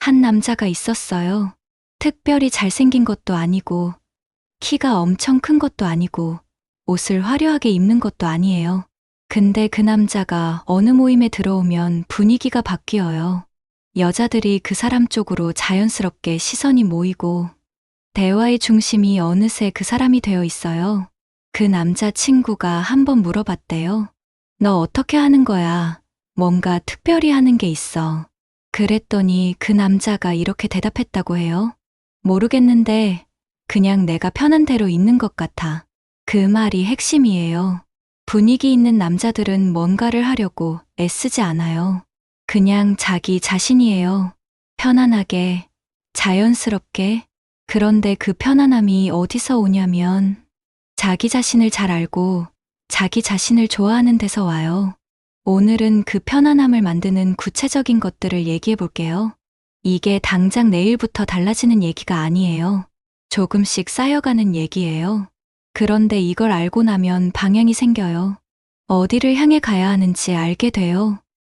한 남자가 있었어요. 특별히 잘생긴 것도 아니고, 키가 엄청 큰 것도 아니고, 옷을 화려하게 입는 것도 아니에요. 근데 그 남자가 어느 모임에 들어오면 분위기가 바뀌어요. 여자들이 그 사람 쪽으로 자연스럽게 시선이 모이고, 대화의 중심이 어느새 그 사람이 되어 있어요. 그 남자 친구가 한번 물어봤대요. 너 어떻게 하는 거야? 뭔가 특별히 하는 게 있어. 그랬더니 그 남자가 이렇게 대답했다고 해요. 모르겠는데 그냥 내가 편한 대로 있는 것 같아. 그 말이 핵심이에요. 분위기 있는 남자들은 뭔가를 하려고 애쓰지 않아요. 그냥 자기 자신이에요. 편안하게, 자연스럽게. 그런데 그 편안함이 어디서 오냐면 자기 자신을 잘 알고 자기 자신을 좋아하는 데서 와요. 오늘은 그 편안함을 만드는 구체적인 것들을 얘기해 볼게요. 이게 당장 내일부터 달라지는 얘기가 아니에요. 조금씩 쌓여가는 얘기예요. 그런데 이걸 알고 나면 방향이 생겨요. 어디를 향해 가야 하는지 알게 돼요.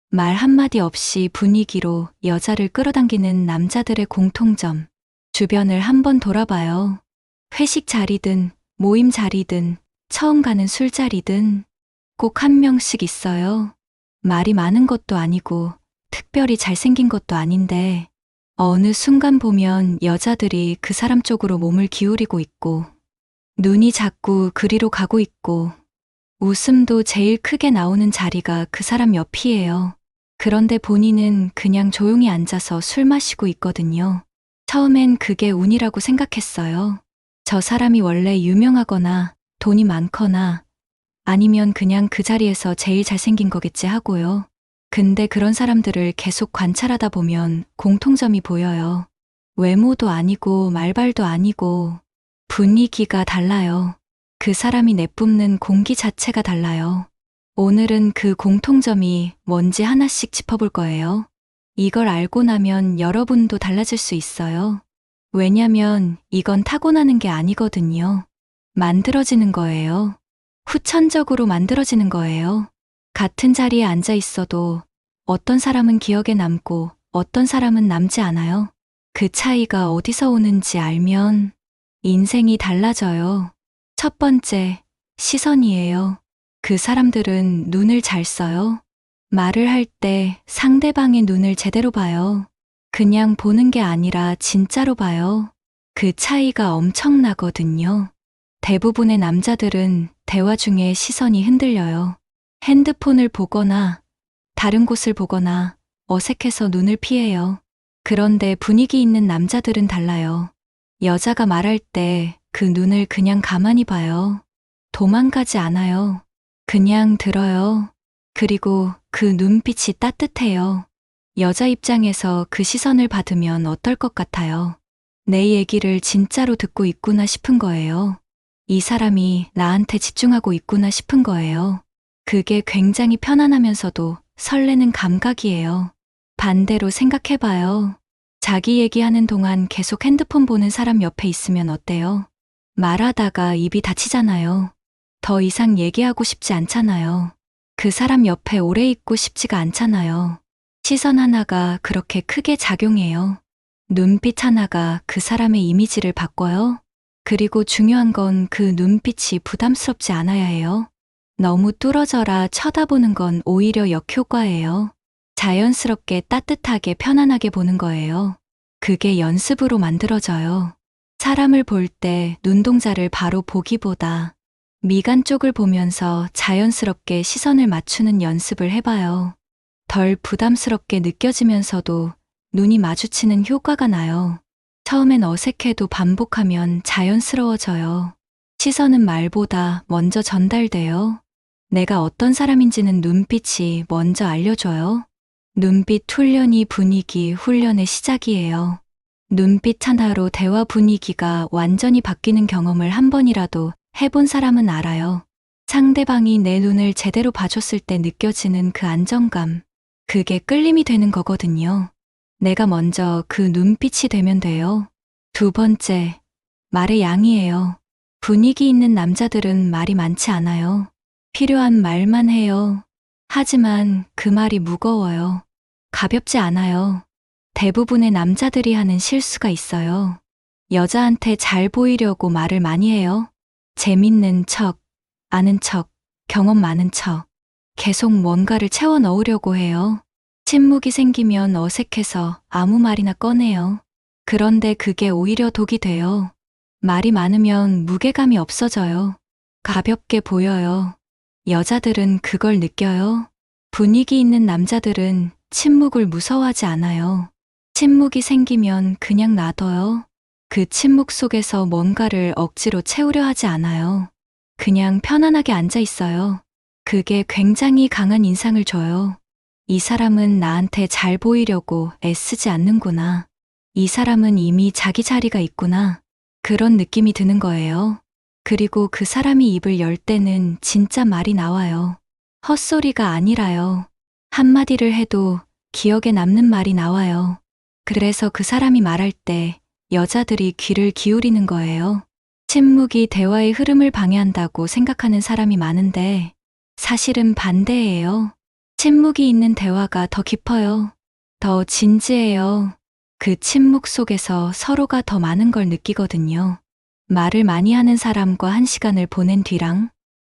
말 한마디 없이 분위기로 여자를 끌어당기는 남자들의 공통점. 주변을 한번 돌아봐요. 회식 자리든 모임 자리든 처음 가는 술자리든 꼭 한 명씩 있어요. 말이 많은 것도 아니고 특별히 잘생긴 것도 아닌데 어느 순간 보면 여자들이 그 사람 쪽으로 몸을 기울이고 있고 눈이 자꾸 그리로 가고 있고 웃음도 제일 크게 나오는 자리가 그 사람 옆이에요. 그런데 본인은 그냥 조용히 앉아서 술 마시고 있거든요. 처음엔 그게 운이라고 생각했어요. 저 사람이 원래 유명하거나 돈이 많거나 아니면 그냥 그 자리에서 제일 잘생긴 거겠지 하고요. 근데 그런 사람들을 계속 관찰하다 보면 공통점이 보여요. 외모도 아니고 말발도 아니고 분위기가 달라요. 그 사람이 내뿜는 공기 자체가 달라요. 오늘은 그 공통점이 뭔지 하나씩 짚어볼 거예요. 이걸 알고 나면 여러분도 달라질 수 있어요. 왜냐면 이건 타고나는 게 아니거든요. 만들어지는 거예요. 후천적으로 만들어지는 거예요. 같은 자리에 앉아 있어도 어떤 사람은 기억에 남고 어떤 사람은 남지 않아요. 그 차이가 어디서 오는지 알면 인생이 달라져요. 첫 번째, 시선이에요. 그 사람들은 눈을 잘 써요. 말을 할 때 상대방의 눈을 제대로 봐요. 그냥 보는 게 아니라 진짜로 봐요. 그 차이가 엄청나거든요. 대부분의 남자들은 대화 중에 시선이 흔들려요. 핸드폰을 보거나 다른 곳을 보거나 어색해서 눈을 피해요. 그런데 분위기 있는 남자들은 달라요. 여자가 말할 때 그 눈을 그냥 가만히 봐요. 도망가지 않아요. 그냥 들어요. 그리고 그 눈빛이 따뜻해요. 여자 입장에서 그 시선을 받으면 어떨 것 같아요? 내 얘기를 진짜로 듣고 있구나 싶은 거예요. 이 사람이 나한테 집중하고 있구나 싶은 거예요. 그게 굉장히 편안하면서도 설레는 감각이에요. 반대로 생각해봐요. 자기 얘기하는 동안 계속 핸드폰 보는 사람 옆에 있으면 어때요? 말하다가 입이 다치잖아요. 더 이상 얘기하고 싶지 않잖아요. 그 사람 옆에 오래 있고 싶지가 않잖아요. 시선 하나가 그렇게 크게 작용해요. 눈빛 하나가 그 사람의 이미지를 바꿔요. 그리고 중요한 건 그 눈빛이 부담스럽지 않아야 해요. 너무 뚫어져라 쳐다보는 건 오히려 역효과예요. 자연스럽게 따뜻하게 편안하게 보는 거예요. 그게 연습으로 만들어져요. 사람을 볼 때 눈동자를 바로 보기보다 미간 쪽을 보면서 자연스럽게 시선을 맞추는 연습을 해봐요. 덜 부담스럽게 느껴지면서도 눈이 마주치는 효과가 나요. 처음엔 어색해도 반복하면 자연스러워져요. 시선은 말보다 먼저 전달돼요. 내가 어떤 사람인지는 눈빛이 먼저 알려줘요. 눈빛 훈련이 분위기 훈련의 시작이에요. 눈빛 하나로 대화 분위기가 완전히 바뀌는 경험을 한 번이라도 해본 사람은 알아요. 상대방이 내 눈을 제대로 봐줬을 때 느껴지는 그 안정감. 그게 끌림이 되는 거거든요. 내가 먼저 그 눈빛이 되면 돼요. 두 번째, 말의 양이에요. 분위기 있는 남자들은 말이 많지 않아요. 필요한 말만 해요. 하지만 그 말이 무거워요. 가볍지 않아요. 대부분의 남자들이 하는 실수가 있어요. 여자한테 잘 보이려고 말을 많이 해요. 재밌는 척, 아는 척, 경험 많은 척. 계속 뭔가를 채워 넣으려고 해요. 침묵이 생기면 어색해서 아무 말이나 꺼내요. 그런데 그게 오히려 독이 돼요. 말이 많으면 무게감이 없어져요. 가볍게 보여요. 여자들은 그걸 느껴요. 분위기 있는 남자들은 침묵을 무서워하지 않아요. 침묵이 생기면 그냥 놔둬요. 그 침묵 속에서 뭔가를 억지로 채우려 하지 않아요. 그냥 편안하게 앉아 있어요. 그게 굉장히 강한 인상을 줘요. 이 사람은 나한테 잘 보이려고 애쓰지 않는구나. 이 사람은 이미 자기 자리가 있구나. 그런 느낌이 드는 거예요. 그리고 그 사람이 입을 열 때는 진짜 말이 나와요. 헛소리가 아니라요. 한마디를 해도 기억에 남는 말이 나와요. 그래서 그 사람이 말할 때 여자들이 귀를 기울이는 거예요. 침묵이 대화의 흐름을 방해한다고 생각하는 사람이 많은데 사실은 반대예요. 침묵이 있는 대화가 더 깊어요. 더 진지해요. 그 침묵 속에서 서로가 더 많은 걸 느끼거든요. 말을 많이 하는 사람과 한 시간을 보낸 뒤랑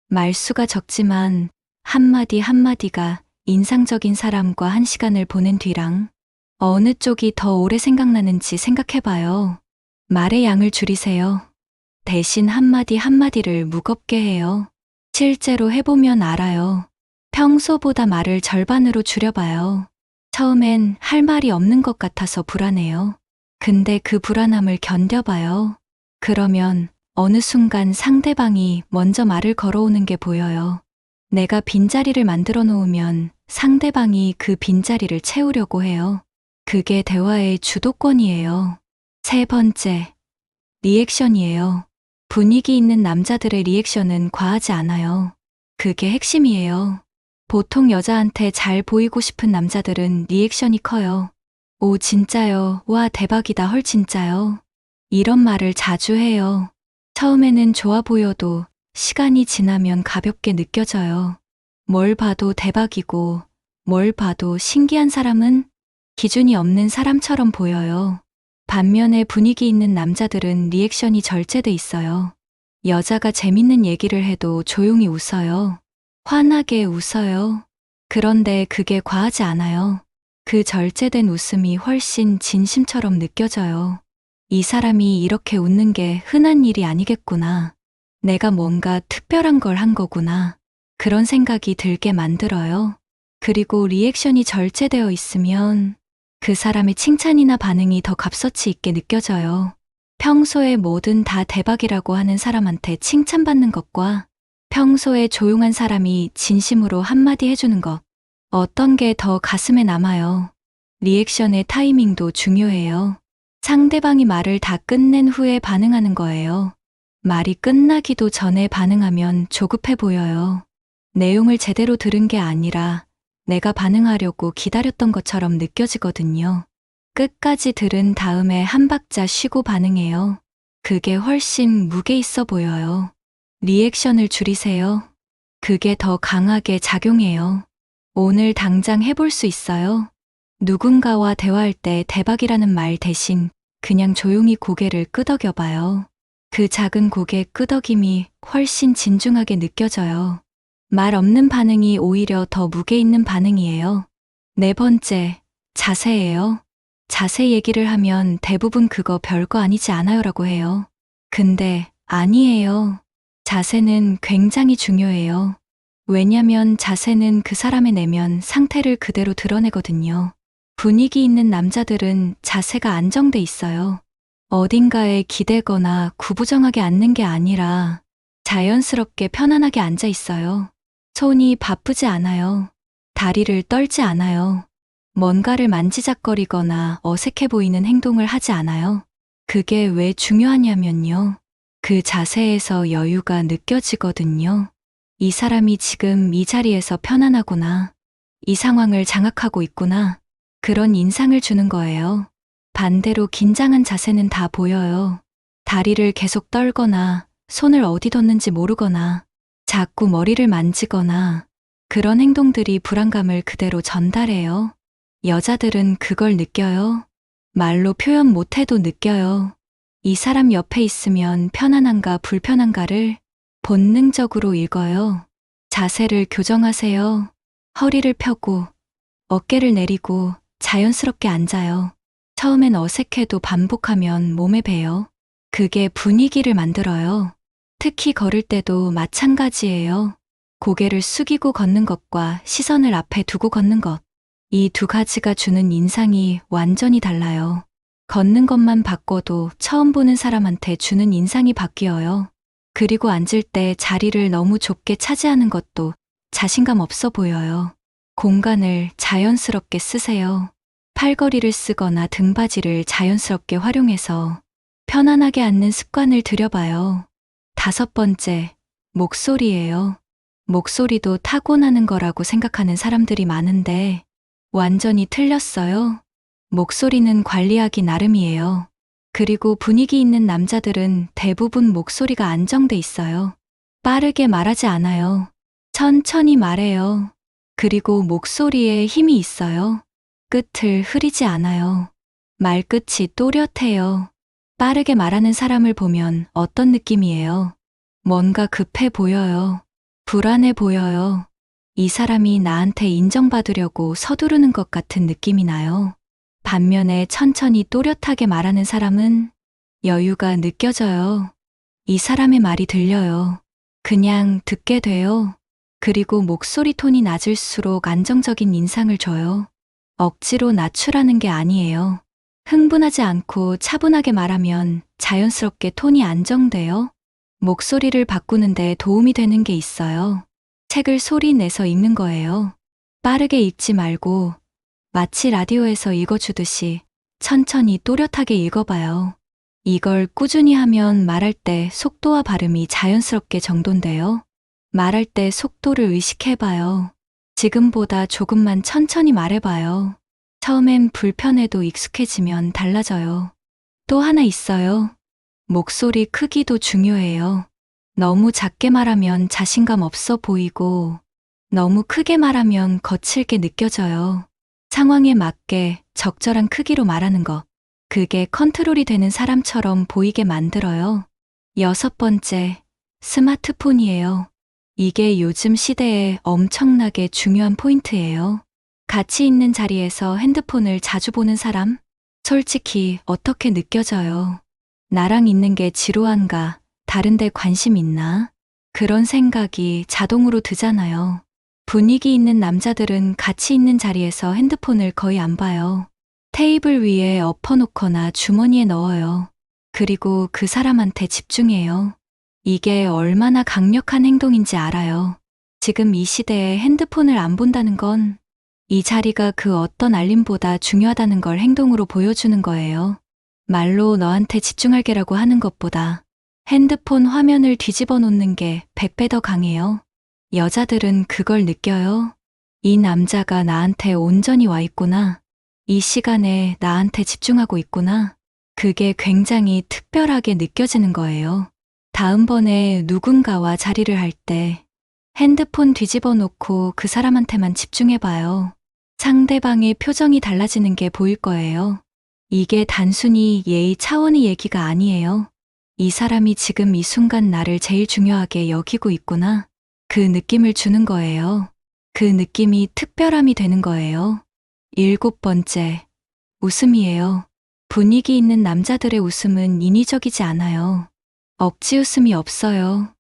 말수가 적지만 한마디 한마디가 인상적인 사람과 한 시간을 보낸 뒤랑 어느 쪽이 더 오래 생각나는지 생각해봐요. 말의 양을 줄이세요. 대신 한마디 한마디를 무겁게 해요. 실제로 해보면 알아요. 평소보다 말을 절반으로 줄여봐요. 처음엔 할 말이 없는 것 같아서 불안해요. 근데 그 불안함을 견뎌봐요. 그러면 어느 순간 상대방이 먼저 말을 걸어오는 게 보여요. 내가 빈자리를 만들어 놓으면 상대방이 그 빈자리를 채우려고 해요. 그게 대화의 주도권이에요. 세 번째, 리액션이에요. 분위기 있는 남자들의 리액션은 과하지 않아요. 그게 핵심이에요. 보통 여자한테 잘 보이고 싶은 남자들은 리액션이 커요. 오, 진짜요. 와, 대박이다. 헐, 진짜요. 이런 말을 자주 해요. 처음에는 좋아 보여도 시간이 지나면 가볍게 느껴져요. 뭘 봐도 대박이고 뭘 봐도 신기한 사람은 기준이 없는 사람처럼 보여요. 반면에 분위기 있는 남자들은 리액션이 절제돼 있어요. 여자가 재밌는 얘기를 해도 조용히 웃어요. 환하게 웃어요. 그런데 그게 과하지 않아요. 그 절제된 웃음이 훨씬 진심처럼 느껴져요. 이 사람이 이렇게 웃는 게 흔한 일이 아니겠구나. 내가 뭔가 특별한 걸 한 거구나. 그런 생각이 들게 만들어요. 그리고 리액션이 절제되어 있으면 그 사람의 칭찬이나 반응이 더 값어치 있게 느껴져요. 평소에 뭐든 다 대박이라고 하는 사람한테 칭찬받는 것과 평소에 조용한 사람이 진심으로 한마디 해주는 것, 어떤 게 더 가슴에 남아요. 리액션의 타이밍도 중요해요. 상대방이 말을 다 끝낸 후에 반응하는 거예요. 말이 끝나기도 전에 반응하면 조급해 보여요. 내용을 제대로 들은 게 아니라 내가 반응하려고 기다렸던 것처럼 느껴지거든요. 끝까지 들은 다음에 한 박자 쉬고 반응해요. 그게 훨씬 무게 있어 보여요. 리액션을 줄이세요. 그게 더 강하게 작용해요. 오늘 당장 해볼 수 있어요. 누군가와 대화할 때 대박이라는 말 대신 그냥 조용히 고개를 끄덕여봐요. 그 작은 고개 끄덕임이 훨씬 진중하게 느껴져요. 말 없는 반응이 오히려 더 무게 있는 반응이에요. 네 번째, 자세예요. 자세 얘기를 하면 대부분 그거 별거 아니지 않아요라고 해요. 근데 아니에요. 자세는 굉장히 중요해요. 왜냐면 자세는 그 사람의 내면 상태를 그대로 드러내거든요. 분위기 있는 남자들은 자세가 안정돼 있어요. 어딘가에 기대거나 구부정하게 앉는 게 아니라 자연스럽게 편안하게 앉아 있어요. 손이 바쁘지 않아요. 다리를 떨지 않아요. 뭔가를 만지작거리거나 어색해 보이는 행동을 하지 않아요. 그게 왜 중요하냐면요. 그 자세에서 여유가 느껴지거든요. 이 사람이 지금 이 자리에서 편안하구나. 이 상황을 장악하고 있구나. 그런 인상을 주는 거예요. 반대로 긴장한 자세는 다 보여요. 다리를 계속 떨거나 손을 어디 뒀는지 모르거나 자꾸 머리를 만지거나 그런 행동들이 불안감을 그대로 전달해요. 여자들은 그걸 느껴요. 말로 표현 못해도 느껴요. 이 사람 옆에 있으면 편안한가 불편한가를 본능적으로 읽어요. 자세를 교정하세요. 허리를 펴고 어깨를 내리고 자연스럽게 앉아요. 처음엔 어색해도 반복하면 몸에 배요. 그게 분위기를 만들어요. 특히 걸을 때도 마찬가지예요. 고개를 숙이고 걷는 것과 시선을 앞에 두고 걷는 것. 이 두 가지가 주는 인상이 완전히 달라요. 걷는 것만 바꿔도 처음 보는 사람한테 주는 인상이 바뀌어요. 그리고 앉을 때 자리를 너무 좁게 차지하는 것도 자신감 없어 보여요. 공간을 자연스럽게 쓰세요. 팔걸이를 쓰거나 등받이를 자연스럽게 활용해서 편안하게 앉는 습관을 들여봐요. 5번째, 목소리예요. 목소리도 타고나는 거라고 생각하는 사람들이 많은데 완전히 틀렸어요. 목소리는 관리하기 나름이에요. 그리고 분위기 있는 남자들은 대부분 목소리가 안정돼 있어요. 빠르게 말하지 않아요. 천천히 말해요. 그리고 목소리에 힘이 있어요. 끝을 흐리지 않아요. 말끝이 또렷해요. 빠르게 말하는 사람을 보면 어떤 느낌이에요? 뭔가 급해 보여요. 불안해 보여요. 이 사람이 나한테 인정받으려고 서두르는 것 같은 느낌이 나요. 반면에 천천히 또렷하게 말하는 사람은 여유가 느껴져요. 이 사람의 말이 들려요. 그냥 듣게 돼요. 그리고 목소리 톤이 낮을수록 안정적인 인상을 줘요. 억지로 낮추라는 게 아니에요. 흥분하지 않고 차분하게 말하면 자연스럽게 톤이 안정돼요. 목소리를 바꾸는데 도움이 되는 게 있어요. 책을 소리 내서 읽는 거예요. 빠르게 읽지 말고 마치 라디오에서 읽어주듯이 천천히 또렷하게 읽어봐요. 이걸 꾸준히 하면 말할 때 속도와 발음이 자연스럽게 정돈돼요. 말할 때 속도를 의식해봐요. 지금보다 조금만 천천히 말해봐요. 처음엔 불편해도 익숙해지면 달라져요. 또 하나 있어요. 목소리 크기도 중요해요. 너무 작게 말하면 자신감 없어 보이고 너무 크게 말하면 거칠게 느껴져요. 상황에 맞게 적절한 크기로 말하는 것. 그게 컨트롤이 되는 사람처럼 보이게 만들어요. 6번째, 스마트폰이에요. 이게 요즘 시대에 엄청나게 중요한 포인트예요. 같이 있는 자리에서 핸드폰을 자주 보는 사람? 솔직히 어떻게 느껴져요? 나랑 있는 게 지루한가? 다른 데 관심 있나? 그런 생각이 자동으로 드잖아요. 분위기 있는 남자들은 같이 있는 자리에서 핸드폰을 거의 안 봐요. 테이블 위에 엎어놓거나 주머니에 넣어요. 그리고 그 사람한테 집중해요. 이게 얼마나 강력한 행동인지 알아요. 지금 이 시대에 핸드폰을 안 본다는 건 이 자리가 그 어떤 알림보다 중요하다는 걸 행동으로 보여주는 거예요. 말로 너한테 집중할게라고 하는 것보다 핸드폰 화면을 뒤집어 놓는 게 100배 더 강해요. 여자들은 그걸 느껴요. 이 남자가 나한테 온전히 와 있구나. 이 시간에 나한테 집중하고 있구나. 그게 굉장히 특별하게 느껴지는 거예요. 다음번에 누군가와 자리를 할 때 핸드폰 뒤집어 놓고 그 사람한테만 집중해봐요. 상대방의 표정이 달라지는 게 보일 거예요. 이게 단순히 예의 차원의 얘기가 아니에요. 이 사람이 지금 이 순간 나를 제일 중요하게 여기고 있구나. 그 느낌을 주는 거예요. 그 느낌이 특별함이 되는 거예요. 7번째, 웃음이에요. 분위기 있는 남자들의 웃음은 인위적이지 않아요. 억지 웃음이 없어요.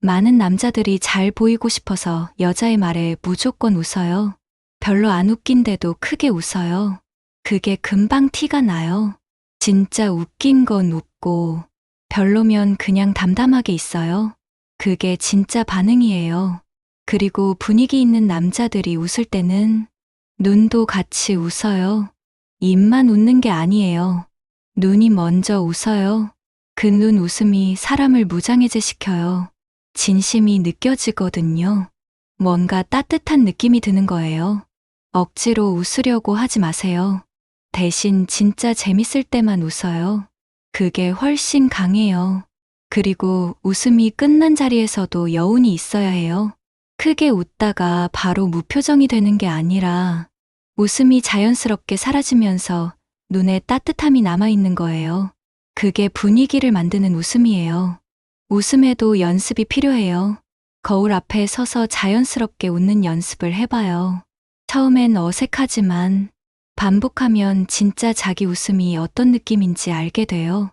많은 남자들이 잘 보이고 싶어서 여자의 말에 무조건 웃어요. 별로 안 웃긴데도 크게 웃어요. 그게 금방 티가 나요. 진짜 웃긴 건 웃고 별로면 그냥 담담하게 있어요. 그게 진짜 반응이에요. 그리고 분위기 있는 남자들이 웃을 때는 눈도 같이 웃어요. 입만 웃는 게 아니에요. 눈이 먼저 웃어요. 그 눈 웃음이 사람을 무장해제 시켜요. 진심이 느껴지거든요. 뭔가 따뜻한 느낌이 드는 거예요. 억지로 웃으려고 하지 마세요. 대신 진짜 재밌을 때만 웃어요. 그게 훨씬 강해요. 그리고 웃음이 끝난 자리에서도 여운이 있어야 해요. 크게 웃다가 바로 무표정이 되는 게 아니라 웃음이 자연스럽게 사라지면서 눈에 따뜻함이 남아있는 거예요. 그게 분위기를 만드는 웃음이에요. 웃음에도 연습이 필요해요. 거울 앞에 서서 자연스럽게 웃는 연습을 해봐요. 처음엔 어색하지만 반복하면 진짜 자기 웃음이 어떤 느낌인지 알게 돼요.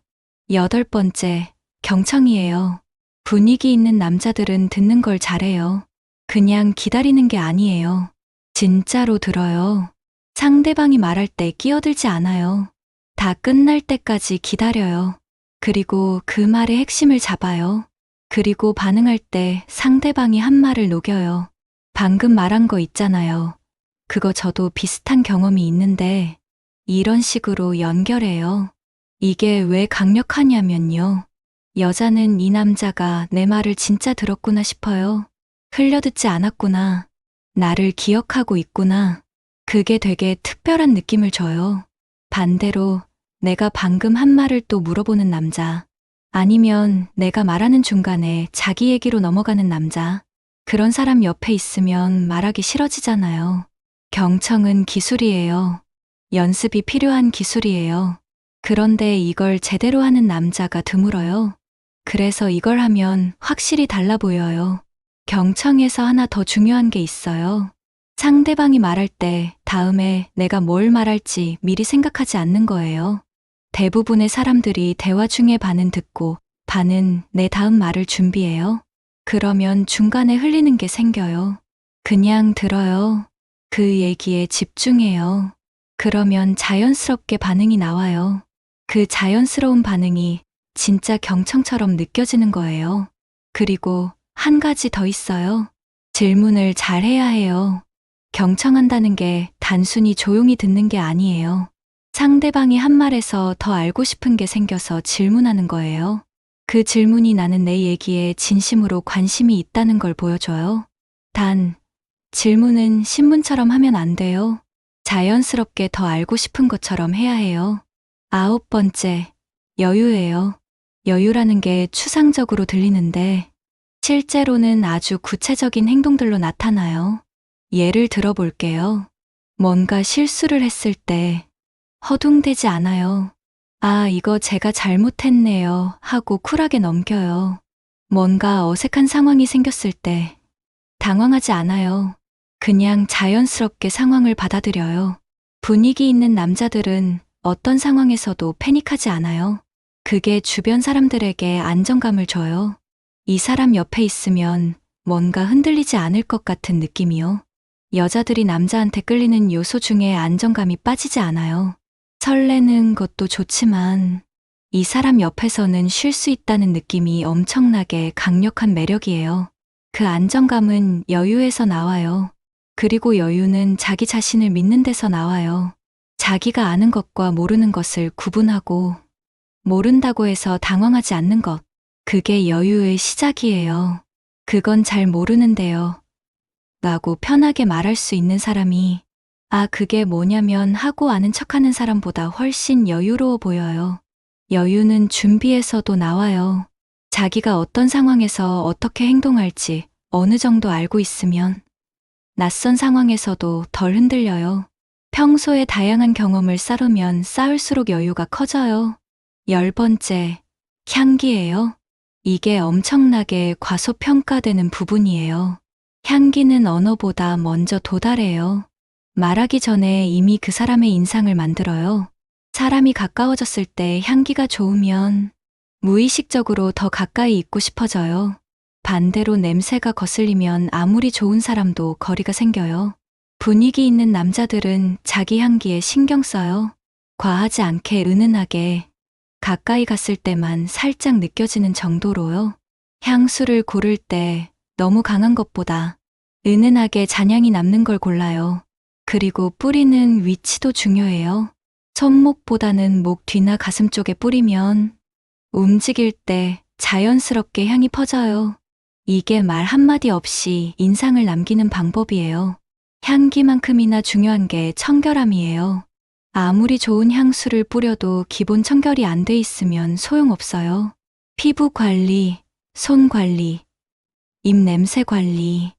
8번째, 경청이에요. 분위기 있는 남자들은 듣는 걸 잘해요. 그냥 기다리는 게 아니에요. 진짜로 들어요. 상대방이 말할 때 끼어들지 않아요. 다 끝날 때까지 기다려요. 그리고 그 말의 핵심을 잡아요. 그리고 반응할 때 상대방이 한 말을 녹여요. 방금 말한 거 있잖아요. 그거 저도 비슷한 경험이 있는데 이런 식으로 연결해요. 이게 왜 강력하냐면요. 여자는 이 남자가 내 말을 진짜 들었구나 싶어요. 흘려듣지 않았구나. 나를 기억하고 있구나. 그게 되게 특별한 느낌을 줘요. 반대로 내가 방금 한 말을 또 물어보는 남자. 아니면 내가 말하는 중간에 자기 얘기로 넘어가는 남자. 그런 사람 옆에 있으면 말하기 싫어지잖아요. 경청은 기술이에요. 연습이 필요한 기술이에요. 그런데 이걸 제대로 하는 남자가 드물어요. 그래서 이걸 하면 확실히 달라 보여요. 경청에서 하나 더 중요한 게 있어요. 상대방이 말할 때 다음에 내가 뭘 말할지 미리 생각하지 않는 거예요. 대부분의 사람들이 대화 중에 반은 듣고 반은 내 다음 말을 준비해요. 그러면 중간에 흘리는 게 생겨요. 그냥 들어요. 그 얘기에 집중해요. 그러면 자연스럽게 반응이 나와요. 그 자연스러운 반응이 진짜 경청처럼 느껴지는 거예요. 그리고 한 가지 더 있어요. 질문을 잘 해야 해요. 경청한다는 게 단순히 조용히 듣는 게 아니에요. 상대방이 한 말에서 더 알고 싶은 게 생겨서 질문하는 거예요. 그 질문이 나는 내 얘기에 진심으로 관심이 있다는 걸 보여줘요. 단, 질문은 신문처럼 하면 안 돼요. 자연스럽게 더 알고 싶은 것처럼 해야 해요. 9번째, 여유예요. 여유라는 게 추상적으로 들리는데 실제로는 아주 구체적인 행동들로 나타나요. 예를 들어 볼게요. 뭔가 실수를 했을 때 허둥대지 않아요. 아, 이거 제가 잘못했네요 하고 쿨하게 넘겨요. 뭔가 어색한 상황이 생겼을 때 당황하지 않아요. 그냥 자연스럽게 상황을 받아들여요. 분위기 있는 남자들은 어떤 상황에서도 패닉하지 않아요. 그게 주변 사람들에게 안정감을 줘요. 이 사람 옆에 있으면 뭔가 흔들리지 않을 것 같은 느낌이요. 여자들이 남자한테 끌리는 요소 중에 안정감이 빠지지 않아요. 설레는 것도 좋지만 이 사람 옆에서는 쉴 수 있다는 느낌이 엄청나게 강력한 매력이에요. 그 안정감은 여유에서 나와요. 그리고 여유는 자기 자신을 믿는 데서 나와요. 자기가 아는 것과 모르는 것을 구분하고 모른다고 해서 당황하지 않는 것. 그게 여유의 시작이에요. 그건 잘 모르는데요. 라고 편하게 말할 수 있는 사람이 그게 뭐냐면 하고 아는 척하는 사람보다 훨씬 여유로워 보여요. 여유는 준비에서도 나와요. 자기가 어떤 상황에서 어떻게 행동할지 어느 정도 알고 있으면 낯선 상황에서도 덜 흔들려요. 평소에 다양한 경험을 쌓으면 쌓을수록 여유가 커져요. 10번째, 향기예요. 이게 엄청나게 과소평가되는 부분이에요. 향기는 언어보다 먼저 도달해요. 말하기 전에 이미 그 사람의 인상을 만들어요. 사람이 가까워졌을 때 향기가 좋으면 무의식적으로 더 가까이 있고 싶어져요. 반대로 냄새가 거슬리면 아무리 좋은 사람도 거리가 생겨요. 분위기 있는 남자들은 자기 향기에 신경 써요. 과하지 않게 은은하게 가까이 갔을 때만 살짝 느껴지는 정도로요. 향수를 고를 때 너무 강한 것보다 은은하게 잔향이 남는 걸 골라요. 그리고 뿌리는 위치도 중요해요. 손목보다는 목 뒤나 가슴 쪽에 뿌리면 움직일 때 자연스럽게 향이 퍼져요. 이게 말 한마디 없이 인상을 남기는 방법이에요. 향기만큼이나 중요한 게 청결함이에요. 아무리 좋은 향수를 뿌려도 기본 청결이 안 돼 있으면 소용없어요. 피부 관리, 손 관리, 입 냄새 관리,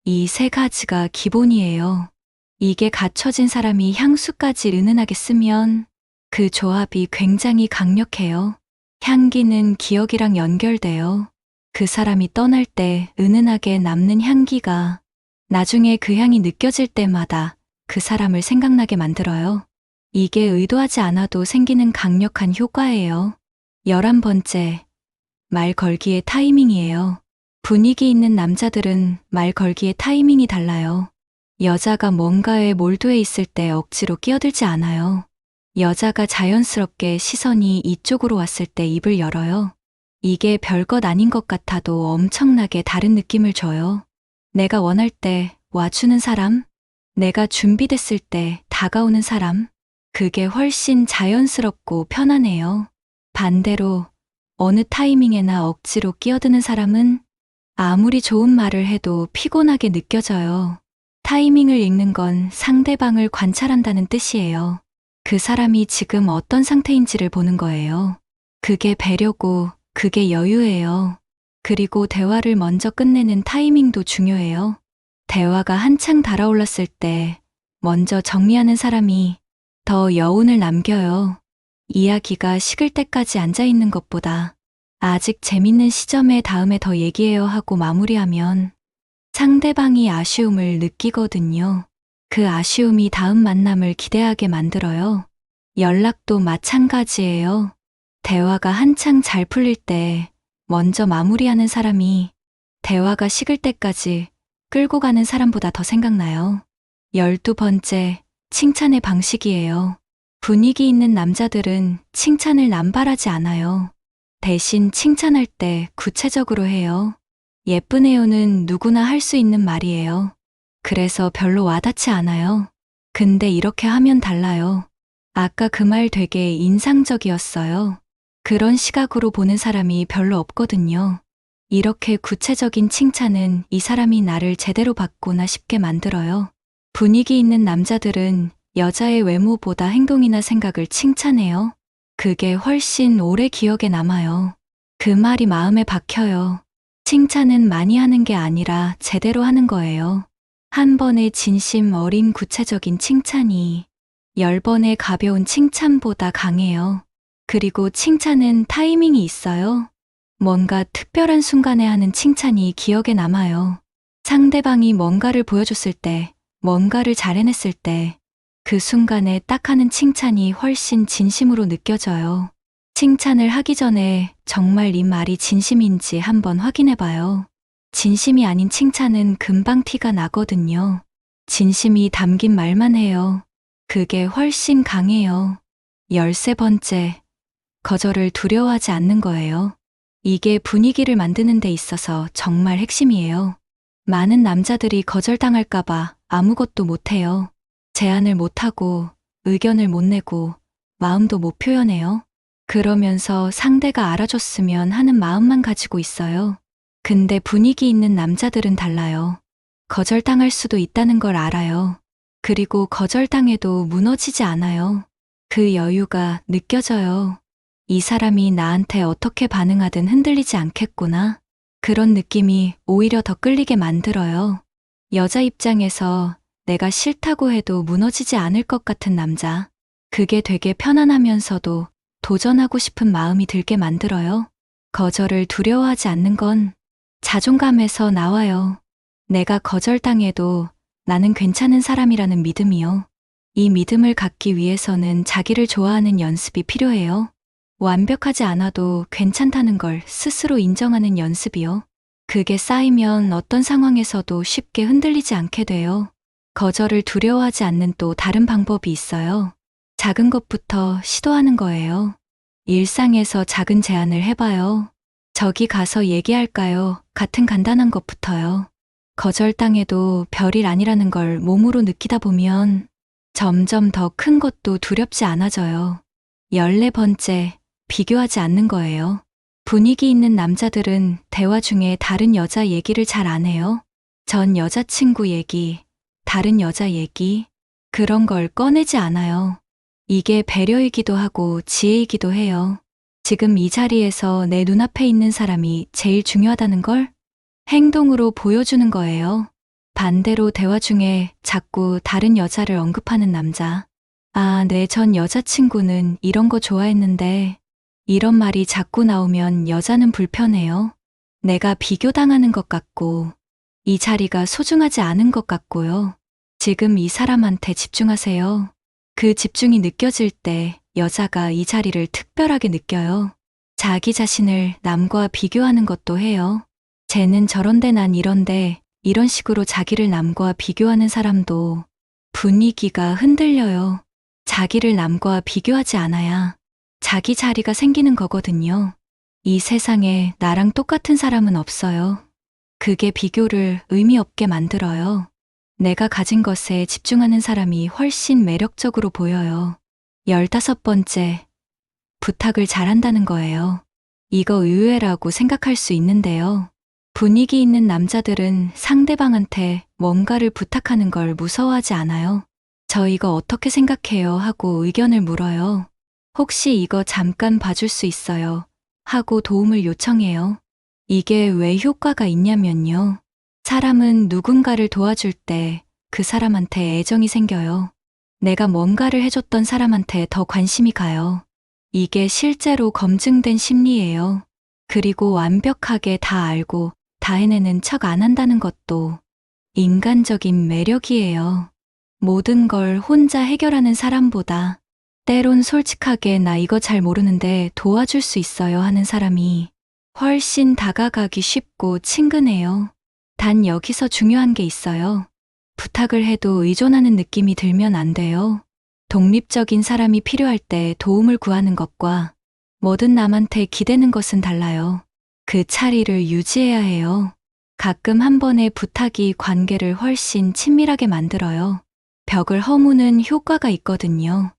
이 세 가지가 기본이에요. 이게 갖춰진 사람이 향수까지 은은하게 쓰면 그 조합이 굉장히 강력해요. 향기는 기억이랑 연결돼요. 그 사람이 떠날 때 은은하게 남는 향기가 나중에 그 향이 느껴질 때마다 그 사람을 생각나게 만들어요. 이게 의도하지 않아도 생기는 강력한 효과예요. 11번째, 말 걸기의 타이밍이에요. 분위기 있는 남자들은 말 걸기의 타이밍이 달라요. 여자가 뭔가에 몰두해 있을 때 억지로 끼어들지 않아요. 여자가 자연스럽게 시선이 이쪽으로 왔을 때 입을 열어요. 이게 별것 아닌 것 같아도 엄청나게 다른 느낌을 줘요. 내가 원할 때 와주는 사람, 내가 준비됐을 때 다가오는 사람, 그게 훨씬 자연스럽고 편안해요. 반대로 어느 타이밍에나 억지로 끼어드는 사람은 아무리 좋은 말을 해도 피곤하게 느껴져요. 타이밍을 읽는 건 상대방을 관찰한다는 뜻이에요. 그 사람이 지금 어떤 상태인지를 보는 거예요. 그게 배려고, 그게 여유예요. 그리고 대화를 먼저 끝내는 타이밍도 중요해요. 대화가 한창 달아올랐을 때 먼저 정리하는 사람이 더 여운을 남겨요. 이야기가 식을 때까지 앉아있는 것보다 아직 재밌는 시점에 다음에 더 얘기해요 하고 마무리하면 상대방이 아쉬움을 느끼거든요. 그 아쉬움이 다음 만남을 기대하게 만들어요. 연락도 마찬가지예요. 대화가 한창 잘 풀릴 때 먼저 마무리하는 사람이 대화가 식을 때까지 끌고 가는 사람보다 더 생각나요. 12번째, 칭찬의 방식이에요. 분위기 있는 남자들은 칭찬을 남발하지 않아요. 대신 칭찬할 때 구체적으로 해요. 예쁘네요는 누구나 할 수 있는 말이에요. 그래서 별로 와닿지 않아요. 근데 이렇게 하면 달라요. 아까 그 말 되게 인상적이었어요. 그런 시각으로 보는 사람이 별로 없거든요. 이렇게 구체적인 칭찬은 이 사람이 나를 제대로 봤구나 싶게 만들어요. 분위기 있는 남자들은 여자의 외모보다 행동이나 생각을 칭찬해요. 그게 훨씬 오래 기억에 남아요. 그 말이 마음에 박혀요. 칭찬은 많이 하는 게 아니라 제대로 하는 거예요. 한 번의 진심 어린 구체적인 칭찬이 10번의 가벼운 칭찬보다 강해요. 그리고 칭찬은 타이밍이 있어요. 뭔가 특별한 순간에 하는 칭찬이 기억에 남아요. 상대방이 뭔가를 보여줬을 때, 뭔가를 잘 해냈을 때, 그 순간에 딱 하는 칭찬이 훨씬 진심으로 느껴져요. 칭찬을 하기 전에 정말 이 말이 진심인지 한번 확인해봐요. 진심이 아닌 칭찬은 금방 티가 나거든요. 진심이 담긴 말만 해요. 그게 훨씬 강해요. 13번째, 거절을 두려워하지 않는 거예요. 이게 분위기를 만드는 데 있어서 정말 핵심이에요. 많은 남자들이 거절당할까봐 아무것도 못해요. 제안을 못하고, 의견을 못 내고, 마음도 못 표현해요. 그러면서 상대가 알아줬으면 하는 마음만 가지고 있어요. 근데 분위기 있는 남자들은 달라요. 거절당할 수도 있다는 걸 알아요. 그리고 거절당해도 무너지지 않아요. 그 여유가 느껴져요. 이 사람이 나한테 어떻게 반응하든 흔들리지 않겠구나. 그런 느낌이 오히려 더 끌리게 만들어요. 여자 입장에서 내가 싫다고 해도 무너지지 않을 것 같은 남자. 그게 되게 편안하면서도 도전하고 싶은 마음이 들게 만들어요. 거절을 두려워하지 않는 건 자존감에서 나와요. 내가 거절당해도 나는 괜찮은 사람이라는 믿음이요. 이 믿음을 갖기 위해서는 자기를 좋아하는 연습이 필요해요. 완벽하지 않아도 괜찮다는 걸 스스로 인정하는 연습이요. 그게 쌓이면 어떤 상황에서도 쉽게 흔들리지 않게 돼요. 거절을 두려워하지 않는 또 다른 방법이 있어요. 작은 것부터 시도하는 거예요. 일상에서 작은 제안을 해봐요. 저기 가서 얘기할까요? 같은 간단한 것부터요. 거절당해도 별일 아니라는 걸 몸으로 느끼다 보면 점점 더 큰 것도 두렵지 않아져요. 14번째, 비교하지 않는 거예요. 분위기 있는 남자들은 대화 중에 다른 여자 얘기를 잘 안 해요. 전 여자친구 얘기, 다른 여자 얘기, 그런 걸 꺼내지 않아요. 이게 배려이기도 하고 지혜이기도 해요. 지금 이 자리에서 내 눈앞에 있는 사람이 제일 중요하다는 걸 행동으로 보여주는 거예요. 반대로 대화 중에 자꾸 다른 여자를 언급하는 남자. 아, 내 전 여자친구는 이런 거 좋아했는데 이런 말이 자꾸 나오면 여자는 불편해요. 내가 비교당하는 것 같고 이 자리가 소중하지 않은 것 같고요. 지금 이 사람한테 집중하세요. 그 집중이 느껴질 때 여자가 이 자리를 특별하게 느껴요. 자기 자신을 남과 비교하는 것도 해요. 쟤는 저런데 난 이런데 이런 식으로 자기를 남과 비교하는 사람도 분위기가 흔들려요. 자기를 남과 비교하지 않아야 자기 자리가 생기는 거거든요. 이 세상에 나랑 똑같은 사람은 없어요. 그게 비교를 의미 없게 만들어요. 내가 가진 것에 집중하는 사람이 훨씬 매력적으로 보여요. 15번째, 부탁을 잘한다는 거예요. 이거 의외라고 생각할 수 있는데요. 분위기 있는 남자들은 상대방한테 뭔가를 부탁하는 걸 무서워하지 않아요. 저 이거 어떻게 생각해요? 하고 의견을 물어요. 혹시 이거 잠깐 봐줄 수 있어요? 하고 도움을 요청해요. 이게 왜 효과가 있냐면요. 사람은 누군가를 도와줄 때 그 사람한테 애정이 생겨요. 내가 뭔가를 해줬던 사람한테 더 관심이 가요. 이게 실제로 검증된 심리예요. 그리고 완벽하게 다 알고 다 해내는 척 안 한다는 것도 인간적인 매력이에요. 모든 걸 혼자 해결하는 사람보다 때론 솔직하게 나 이거 잘 모르는데 도와줄 수 있어요 하는 사람이 훨씬 다가가기 쉽고 친근해요. 단 여기서 중요한 게 있어요. 부탁을 해도 의존하는 느낌이 들면 안 돼요. 독립적인 사람이 필요할 때 도움을 구하는 것과 뭐든 남한테 기대는 것은 달라요. 그 차이를 유지해야 해요. 가끔 한 번의 부탁이 관계를 훨씬 친밀하게 만들어요. 벽을 허무는 효과가 있거든요.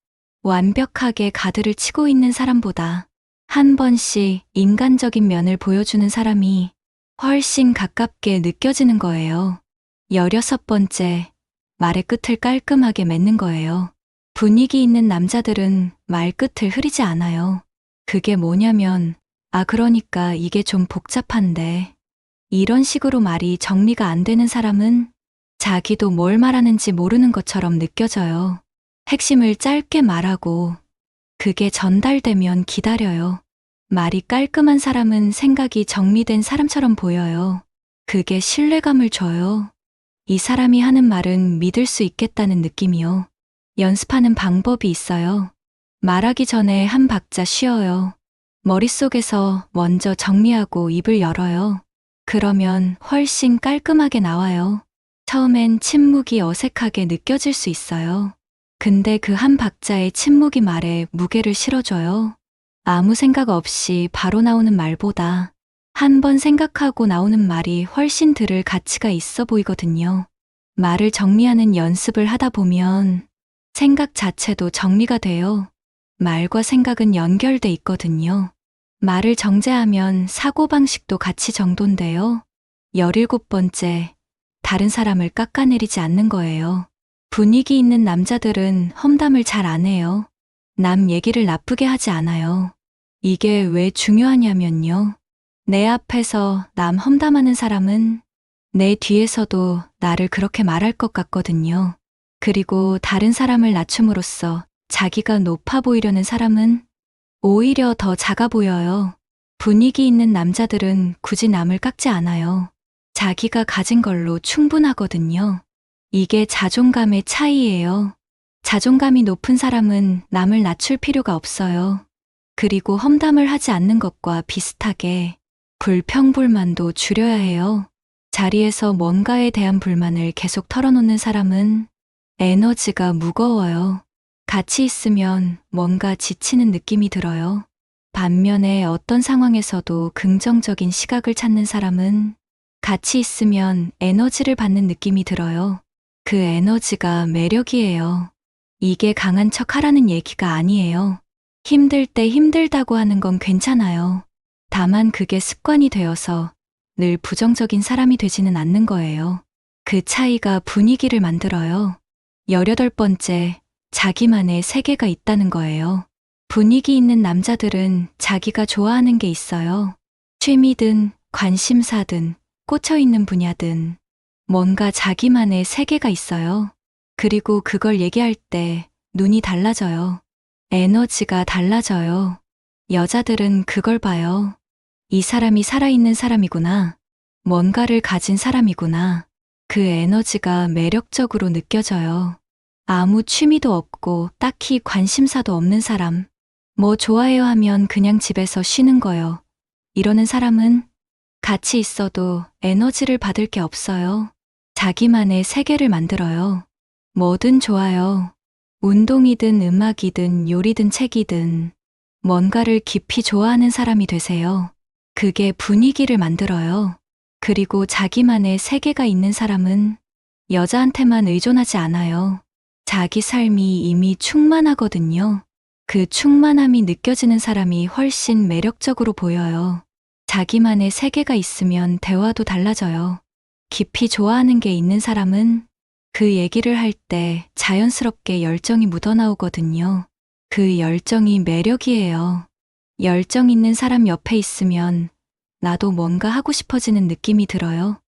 완벽하게 가드를 치고 있는 사람보다 한 번씩 인간적인 면을 보여주는 사람이 훨씬 가깝게 느껴지는 거예요. 16번째, 말의 끝을 깔끔하게 맺는 거예요. 분위기 있는 남자들은 말끝을 흐리지 않아요. 그게 뭐냐면, 아, 그러니까 이게 좀 복잡한데. 이런 식으로 말이 정리가 안 되는 사람은 자기도 뭘 말하는지 모르는 것처럼 느껴져요. 핵심을 짧게 말하고 그게 전달되면 기다려요. 말이 깔끔한 사람은 생각이 정리된 사람처럼 보여요. 그게 신뢰감을 줘요. 이 사람이 하는 말은 믿을 수 있겠다는 느낌이요. 연습하는 방법이 있어요. 말하기 전에 한 박자 쉬어요. 머릿속에서 먼저 정리하고 입을 열어요. 그러면 훨씬 깔끔하게 나와요. 처음엔 침묵이 어색하게 느껴질 수 있어요. 근데 그 한 박자의 침묵이 말에 무게를 실어줘요. 아무 생각 없이 바로 나오는 말보다 한 번 생각하고 나오는 말이 훨씬 들을 가치가 있어 보이거든요. 말을 정리하는 연습을 하다 보면 생각 자체도 정리가 돼요. 말과 생각은 연결돼 있거든요. 말을 정제하면 사고방식도 같이 정돈돼요. 17번째, 다른 사람을 깎아내리지 않는 거예요. 분위기 있는 남자들은 험담을 잘 안 해요. 남 얘기를 나쁘게 하지 않아요. 이게 왜 중요하냐면요. 내 앞에서 남 험담하는 사람은 내 뒤에서도 나를 그렇게 말할 것 같거든요. 그리고 다른 사람을 낮춤으로써 자기가 높아 보이려는 사람은 오히려 더 작아 보여요. 분위기 있는 남자들은 굳이 남을 깎지 않아요. 자기가 가진 걸로 충분하거든요. 이게 자존감의 차이예요. 자존감이 높은 사람은 남을 낮출 필요가 없어요. 그리고 험담을 하지 않는 것과 비슷하게 불평불만도 줄여야 해요. 자리에서 뭔가에 대한 불만을 계속 털어놓는 사람은 에너지가 무거워요. 같이 있으면 뭔가 지치는 느낌이 들어요. 반면에 어떤 상황에서도 긍정적인 시각을 찾는 사람은 같이 있으면 에너지를 받는 느낌이 들어요. 그 에너지가 매력이에요. 이게 강한 척 하라는 얘기가 아니에요. 힘들 때 힘들다고 하는 건 괜찮아요. 다만 그게 습관이 되어서 늘 부정적인 사람이 되지는 않는 거예요. 그 차이가 분위기를 만들어요. 18번째, 자기만의 세계가 있다는 거예요. 분위기 있는 남자들은 자기가 좋아하는 게 있어요. 취미든 관심사든 꽂혀있는 분야든 뭔가 자기만의 세계가 있어요. 그리고 그걸 얘기할 때 눈이 달라져요. 에너지가 달라져요. 여자들은 그걸 봐요. 이 사람이 살아있는 사람이구나. 뭔가를 가진 사람이구나. 그 에너지가 매력적으로 느껴져요. 아무 취미도 없고 딱히 관심사도 없는 사람. 뭐 좋아해요 하면 그냥 집에서 쉬는 거요. 이러는 사람은 같이 있어도 에너지를 받을 게 없어요. 자기만의 세계를 만들어요. 뭐든 좋아요. 운동이든 음악이든 요리든 책이든 뭔가를 깊이 좋아하는 사람이 되세요. 그게 분위기를 만들어요. 그리고 자기만의 세계가 있는 사람은 여자한테만 의존하지 않아요. 자기 삶이 이미 충만하거든요. 그 충만함이 느껴지는 사람이 훨씬 매력적으로 보여요. 자기만의 세계가 있으면 대화도 달라져요. 깊이 좋아하는 게 있는 사람은 그 얘기를 할 때 자연스럽게 열정이 묻어나오거든요. 그 열정이 매력이에요. 열정 있는 사람 옆에 있으면 나도 뭔가 하고 싶어지는 느낌이 들어요.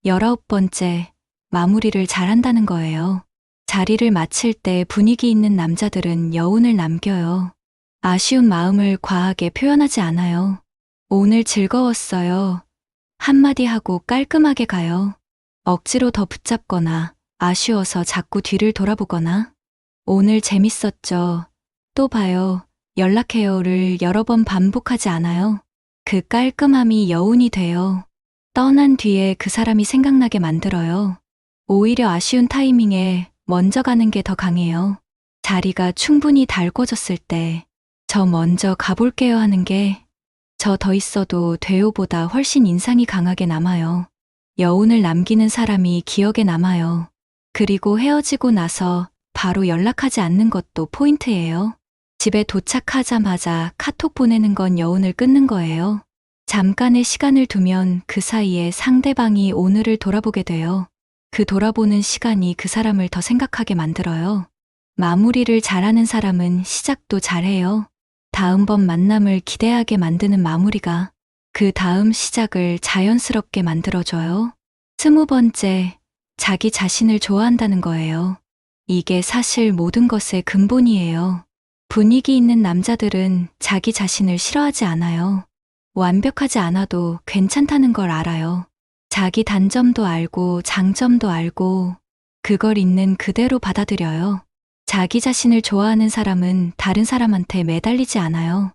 19번째, 마무리를 잘한다는 거예요. 자리를 마칠 때 분위기 있는 남자들은 여운을 남겨요. 아쉬운 마음을 과하게 표현하지 않아요. 오늘 즐거웠어요. 한마디 하고 깔끔하게 가요. 억지로 더 붙잡거나 아쉬워서 자꾸 뒤를 돌아보거나 오늘 재밌었죠. 또 봐요. 연락해요를 여러 번 반복하지 않아요. 그 깔끔함이 여운이 돼요. 떠난 뒤에 그 사람이 생각나게 만들어요. 오히려 아쉬운 타이밍에 먼저 가는 게 더 강해요. 자리가 충분히 달궈졌을 때 저 먼저 가볼게요 하는 게 저 더 있어도 돼요보다 훨씬 인상이 강하게 남아요. 여운을 남기는 사람이 기억에 남아요. 그리고 헤어지고 나서 바로 연락하지 않는 것도 포인트예요. 집에 도착하자마자 카톡 보내는 건 여운을 끊는 거예요. 잠깐의 시간을 두면 그 사이에 상대방이 오늘을 돌아보게 돼요. 그 돌아보는 시간이 그 사람을 더 생각하게 만들어요. 마무리를 잘하는 사람은 시작도 잘해요. 다음번 만남을 기대하게 만드는 마무리가 그 다음 시작을 자연스럽게 만들어줘요. 20번째, 자기 자신을 좋아한다는 거예요. 이게 사실 모든 것의 근본이에요. 분위기 있는 남자들은 자기 자신을 싫어하지 않아요. 완벽하지 않아도 괜찮다는 걸 알아요. 자기 단점도 알고 장점도 알고 그걸 있는 그대로 받아들여요. 자기 자신을 좋아하는 사람은 다른 사람한테 매달리지 않아요.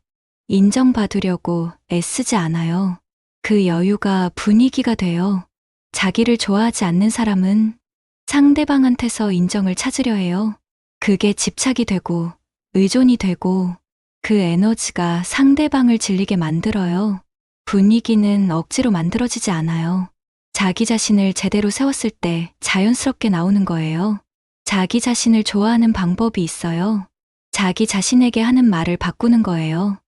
인정받으려고 애쓰지 않아요. 그 여유가 분위기가 돼요. 자기를 좋아하지 않는 사람은 상대방한테서 인정을 찾으려 해요. 그게 집착이 되고 의존이 되고 그 에너지가 상대방을 질리게 만들어요. 분위기는 억지로 만들어지지 않아요. 자기 자신을 제대로 세웠을 때 자연스럽게 나오는 거예요. 자기 자신을 좋아하는 방법이 있어요. 자기 자신에게 하는 말을 바꾸는 거예요.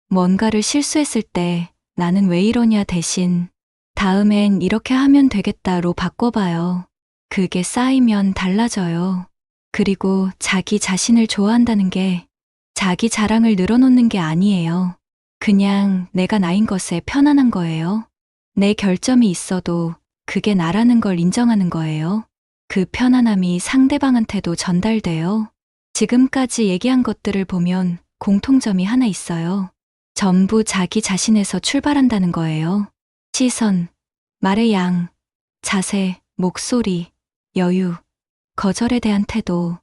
뭔가를 실수했을 때 나는 왜 이러냐 대신 다음엔 이렇게 하면 되겠다로 바꿔봐요. 그게 쌓이면 달라져요. 그리고 자기 자신을 좋아한다는 게 자기 자랑을 늘어놓는 게 아니에요. 그냥 내가 나인 것에 편안한 거예요. 내 결점이 있어도 그게 나라는 걸 인정하는 거예요. 그 편안함이 상대방한테도 전달돼요. 지금까지 얘기한 것들을 보면 공통점이 하나 있어요. 전부 자기 자신에서 출발한다는 거예요. 시선, 말의 양, 자세, 목소리, 여유, 거절에 대한 태도,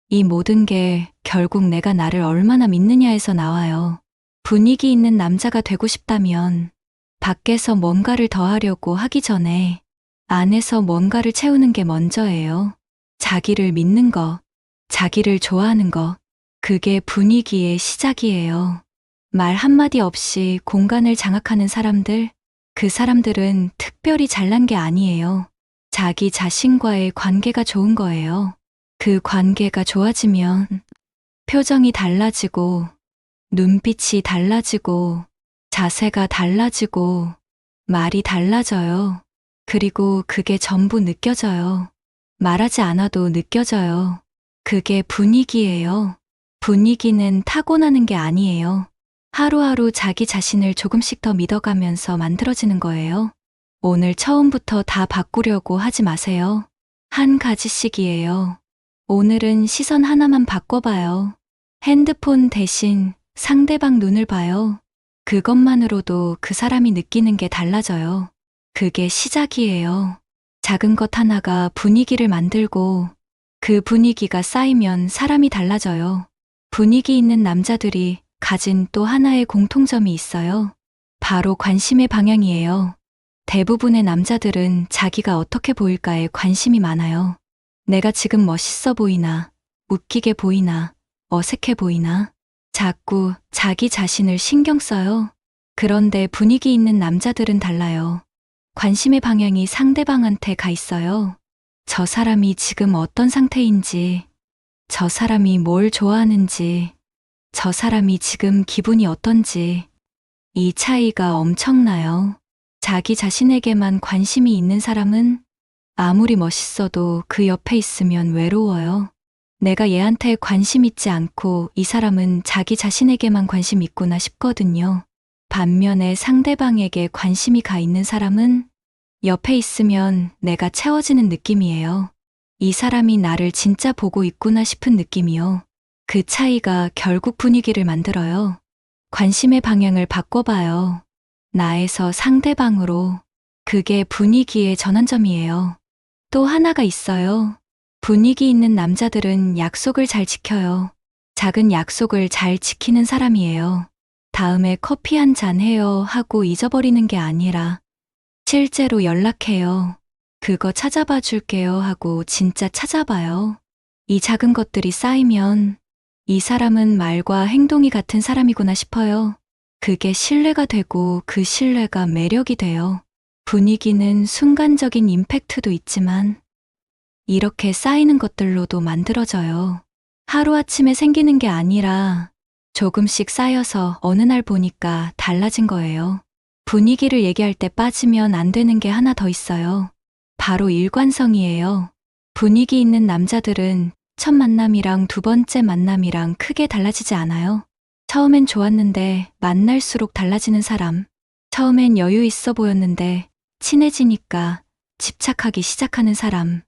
이 모든 게 결국 내가 나를 얼마나 믿느냐에서 나와요. 분위기 있는 남자가 되고 싶다면 밖에서 뭔가를 더하려고 하기 전에 안에서 뭔가를 채우는 게 먼저예요. 자기를 믿는 거, 자기를 좋아하는 거, 그게 분위기의 시작이에요. 말 한마디 없이 공간을 장악하는 사람들, 그 사람들은 특별히 잘난 게 아니에요. 자기 자신과의 관계가 좋은 거예요. 그 관계가 좋아지면 표정이 달라지고, 눈빛이 달라지고, 자세가 달라지고, 말이 달라져요. 그리고 그게 전부 느껴져요. 말하지 않아도 느껴져요. 그게 분위기예요. 분위기는 타고나는 게 아니에요. 하루하루 자기 자신을 조금씩 더 믿어가면서 만들어지는 거예요. 오늘 처음부터 다 바꾸려고 하지 마세요. 한 가지씩이에요. 오늘은 시선 하나만 바꿔봐요. 핸드폰 대신 상대방 눈을 봐요. 그것만으로도 그 사람이 느끼는 게 달라져요. 그게 시작이에요. 작은 것 하나가 분위기를 만들고 그 분위기가 쌓이면 사람이 달라져요. 분위기 있는 남자들이 가진 또 하나의 공통점이 있어요. 바로 관심의 방향이에요. 대부분의 남자들은 자기가 어떻게 보일까에 관심이 많아요. 내가 지금 멋있어 보이나, 웃기게 보이나, 어색해 보이나, 자꾸 자기 자신을 신경 써요. 그런데 분위기 있는 남자들은 달라요. 관심의 방향이 상대방한테 가 있어요. 저 사람이 지금 어떤 상태인지, 저 사람이 뭘 좋아하는지, 저 사람이 지금 기분이 어떤지, 이 차이가 엄청나요. 자기 자신에게만 관심이 있는 사람은 아무리 멋있어도 그 옆에 있으면 외로워요. 내가 얘한테 관심 있지 않고 이 사람은 자기 자신에게만 관심 있구나 싶거든요. 반면에 상대방에게 관심이 가 있는 사람은 옆에 있으면 내가 채워지는 느낌이에요. 이 사람이 나를 진짜 보고 있구나 싶은 느낌이요. 그 차이가 결국 분위기를 만들어요. 관심의 방향을 바꿔봐요. 나에서 상대방으로. 그게 분위기의 전환점이에요. 또 하나가 있어요. 분위기 있는 남자들은 약속을 잘 지켜요. 작은 약속을 잘 지키는 사람이에요. 다음에 커피 한 잔 해요 하고 잊어버리는 게 아니라 실제로 연락해요. 그거 찾아봐 줄게요 하고 진짜 찾아봐요. 이 작은 것들이 쌓이면 이 사람은 말과 행동이 같은 사람이구나 싶어요. 그게 신뢰가 되고 그 신뢰가 매력이 돼요. 분위기는 순간적인 임팩트도 있지만 이렇게 쌓이는 것들로도 만들어져요. 하루아침에 생기는 게 아니라 조금씩 쌓여서 어느 날 보니까 달라진 거예요. 분위기를 얘기할 때 빠지면 안 되는 게 하나 더 있어요. 바로 일관성이에요. 분위기 있는 남자들은 첫 만남이랑 두 번째 만남이랑 크게 달라지지 않아요. 처음엔 좋았는데 만날수록 달라지는 사람. 처음엔 여유 있어 보였는데 친해지니까 집착하기 시작하는 사람.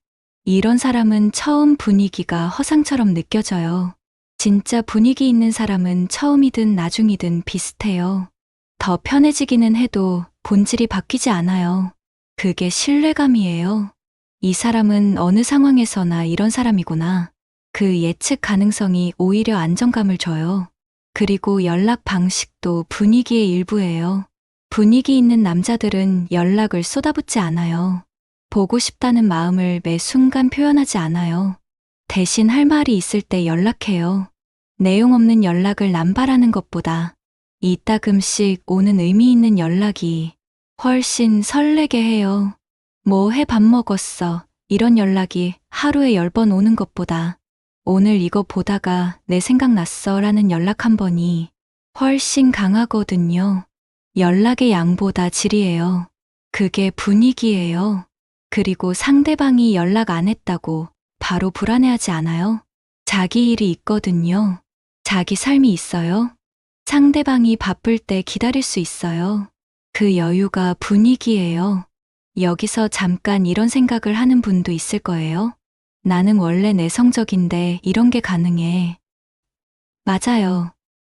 이런 사람은 처음 분위기가 허상처럼 느껴져요. 진짜 분위기 있는 사람은 처음이든 나중이든 비슷해요. 더 편해지기는 해도 본질이 바뀌지 않아요. 그게 신뢰감이에요. 이 사람은 어느 상황에서나 이런 사람이구나. 그 예측 가능성이 오히려 안정감을 줘요. 그리고 연락 방식도 분위기의 일부예요. 분위기 있는 남자들은 연락을 쏟아붓지 않아요. 보고 싶다는 마음을 매 순간 표현하지 않아요. 대신 할 말이 있을 때 연락해요. 내용 없는 연락을 남발하는 것보다 이따금씩 오는 의미 있는 연락이 훨씬 설레게 해요. 뭐 해 밥 먹었어? 이런 연락이 하루에 10번 오는 것보다 오늘 이거 보다가 내 생각났어 라는 연락 한 번이 훨씬 강하거든요. 연락의 양보다 질이에요. 그게 분위기예요. 그리고 상대방이 연락 안 했다고 바로 불안해하지 않아요. 자기 일이 있거든요. 자기 삶이 있어요. 상대방이 바쁠 때 기다릴 수 있어요. 그 여유가 분위기예요. 여기서 잠깐 이런 생각을 하는 분도 있을 거예요. 나는 원래 내성적인데 이런 게 가능해. 맞아요.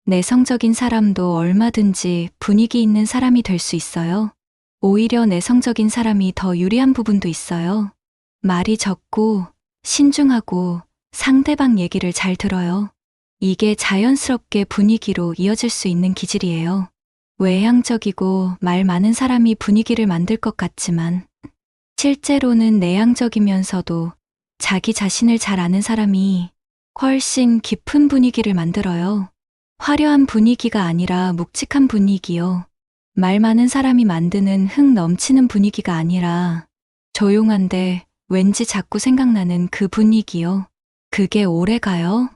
내성적인 사람도 얼마든지 분위기 있는 사람이 될 수 있어요. 오히려 내성적인 사람이 더 유리한 부분도 있어요. 말이 적고 신중하고 상대방 얘기를 잘 들어요. 이게 자연스럽게 분위기로 이어질 수 있는 기질이에요. 외향적이고 말 많은 사람이 분위기를 만들 것 같지만 실제로는 내향적이면서도 자기 자신을 잘 아는 사람이 훨씬 깊은 분위기를 만들어요. 화려한 분위기가 아니라 묵직한 분위기요. 말 많은 사람이 만드는 흥 넘치는 분위기가 아니라 조용한데 왠지 자꾸 생각나는 그 분위기요. 그게 오래 가요.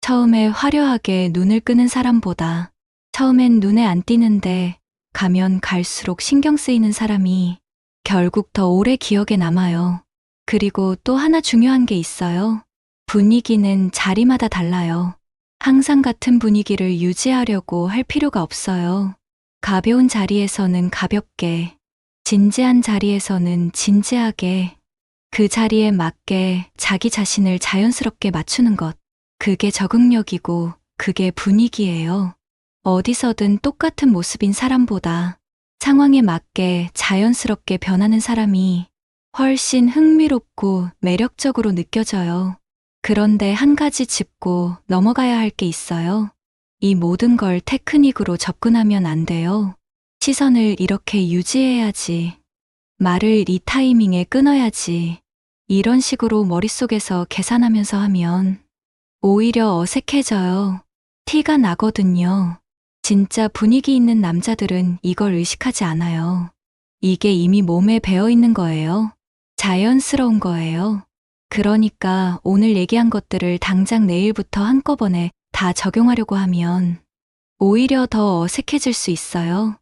처음에 화려하게 눈을 끄는 사람보다 처음엔 눈에 안 띄는데 가면 갈수록 신경 쓰이는 사람이 결국 더 오래 기억에 남아요. 그리고 또 하나 중요한 게 있어요. 분위기는 자리마다 달라요. 항상 같은 분위기를 유지하려고 할 필요가 없어요. 가벼운 자리에서는 가볍게, 진지한 자리에서는 진지하게, 그 자리에 맞게 자기 자신을 자연스럽게 맞추는 것. 그게 적응력이고 그게 분위기예요. 어디서든 똑같은 모습인 사람보다 상황에 맞게 자연스럽게 변하는 사람이 훨씬 흥미롭고 매력적으로 느껴져요. 그런데 한 가지 짚고 넘어가야 할 게 있어요. 이 모든 걸 테크닉으로 접근하면 안 돼요. 시선을 이렇게 유지해야지. 말을 이 타이밍에 끊어야지. 이런 식으로 머릿속에서 계산하면서 하면 오히려 어색해져요. 티가 나거든요. 진짜 분위기 있는 남자들은 이걸 의식하지 않아요. 이게 이미 몸에 배어 있는 거예요. 자연스러운 거예요. 그러니까 오늘 얘기한 것들을 당장 내일부터 한꺼번에 다 적용하려고 하면 오히려 더 어색해질 수 있어요.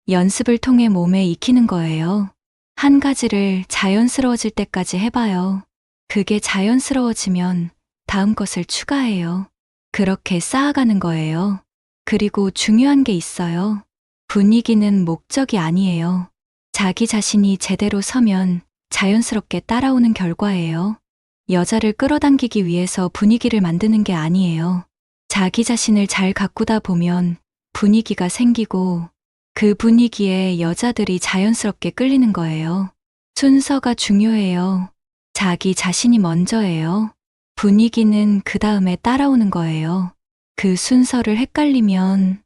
연습을 통해 몸에 익히는 거예요. 한 가지를 자연스러워질 때까지 해봐요. 그게 자연스러워지면 다음 것을 추가해요. 그렇게 쌓아가는 거예요. 그리고 중요한 게 있어요. 분위기는 목적이 아니에요. 자기 자신이 제대로 서면 자연스럽게 따라오는 결과예요. 여자를 끌어당기기 위해서 분위기를 만드는 게 아니에요. 자기 자신을 잘 가꾸다 보면 분위기가 생기고 그 분위기에 여자들이 자연스럽게 끌리는 거예요. 순서가 중요해요. 자기 자신이 먼저예요. 분위기는 그 다음에 따라오는 거예요. 그 순서를 헷갈리면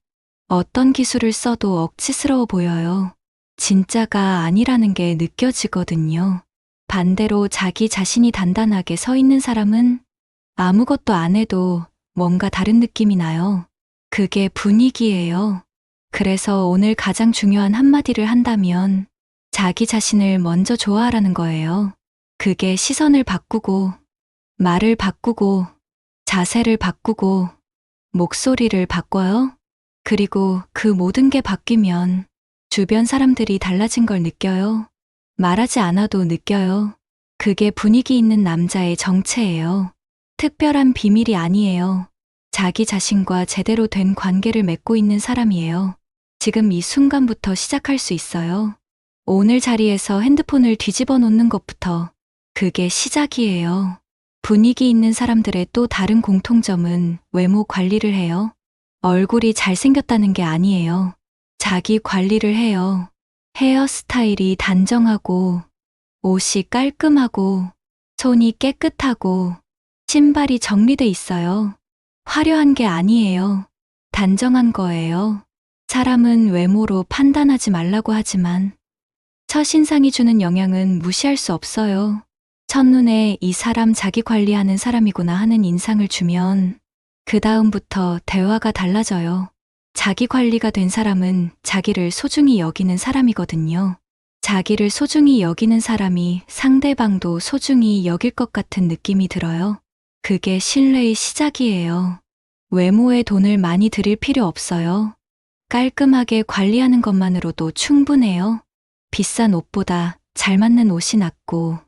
어떤 기술을 써도 억지스러워 보여요. 진짜가 아니라는 게 느껴지거든요. 반대로 자기 자신이 단단하게 서 있는 사람은 아무것도 안 해도 뭔가 다른 느낌이 나요. 그게 분위기예요. 그래서 오늘 가장 중요한 한마디를 한다면 자기 자신을 먼저 좋아하라는 거예요. 그게 시선을 바꾸고, 말을 바꾸고, 자세를 바꾸고, 목소리를 바꿔요. 그리고 그 모든 게 바뀌면 주변 사람들이 달라진 걸 느껴요. 말하지 않아도 느껴요. 그게 분위기 있는 남자의 정체예요. 특별한 비밀이 아니에요. 자기 자신과 제대로 된 관계를 맺고 있는 사람이에요. 지금 이 순간부터 시작할 수 있어요. 오늘 자리에서 핸드폰을 뒤집어 놓는 것부터 그게 시작이에요. 분위기 있는 사람들의 또 다른 공통점은 외모 관리를 해요. 얼굴이 잘생겼다는 게 아니에요. 자기 관리를 해요. 헤어스타일이 단정하고, 옷이 깔끔하고, 손이 깨끗하고, 신발이 정리돼 있어요. 화려한 게 아니에요. 단정한 거예요. 사람은 외모로 판단하지 말라고 하지만 첫인상이 주는 영향은 무시할 수 없어요. 첫눈에 이 사람 자기 관리하는 사람이구나 하는 인상을 주면 그 다음부터 대화가 달라져요. 자기 관리가 된 사람은 자기를 소중히 여기는 사람이거든요. 자기를 소중히 여기는 사람이 상대방도 소중히 여길 것 같은 느낌이 들어요. 그게 신뢰의 시작이에요. 외모에 돈을 많이 들일 필요 없어요. 깔끔하게 관리하는 것만으로도 충분해요. 비싼 옷보다 잘 맞는 옷이 낫고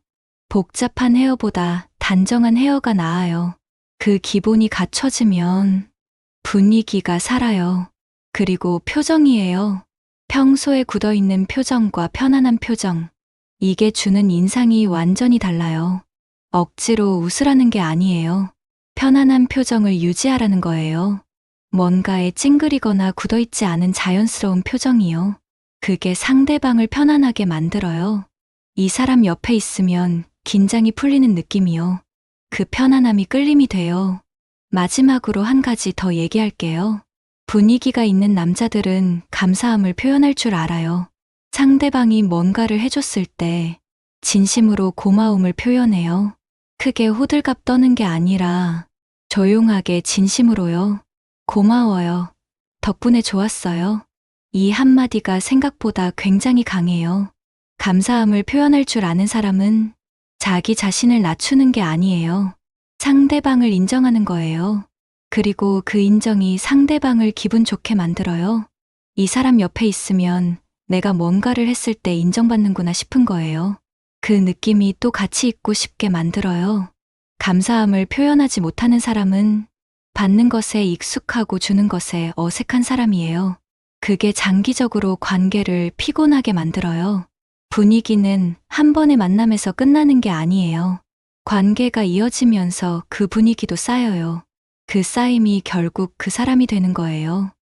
복잡한 헤어보다 단정한 헤어가 나아요. 그 기본이 갖춰지면 분위기가 살아요. 그리고 표정이에요. 평소에 굳어있는 표정과 편안한 표정. 이게 주는 인상이 완전히 달라요. 억지로 웃으라는 게 아니에요. 편안한 표정을 유지하라는 거예요. 뭔가에 찡그리거나 굳어있지 않은 자연스러운 표정이요. 그게 상대방을 편안하게 만들어요. 이 사람 옆에 있으면 긴장이 풀리는 느낌이요. 그 편안함이 끌림이 돼요. 마지막으로 한 가지 더 얘기할게요. 분위기가 있는 남자들은 감사함을 표현할 줄 알아요. 상대방이 뭔가를 해줬을 때 진심으로 고마움을 표현해요. 크게 호들갑 떠는 게 아니라 조용하게 진심으로요. 고마워요. 덕분에 좋았어요. 이 한마디가 생각보다 굉장히 강해요. 감사함을 표현할 줄 아는 사람은 자기 자신을 낮추는 게 아니에요. 상대방을 인정하는 거예요. 그리고 그 인정이 상대방을 기분 좋게 만들어요. 이 사람 옆에 있으면 내가 뭔가를 했을 때 인정받는구나 싶은 거예요. 그 느낌이 또 같이 있고 싶게 만들어요. 감사함을 표현하지 못하는 사람은 받는 것에 익숙하고 주는 것에 어색한 사람이에요. 그게 장기적으로 관계를 피곤하게 만들어요. 분위기는 한 번의 만남에서 끝나는 게 아니에요. 관계가 이어지면서 그 분위기도 쌓여요. 그 쌓임이 결국 그 사람이 되는 거예요.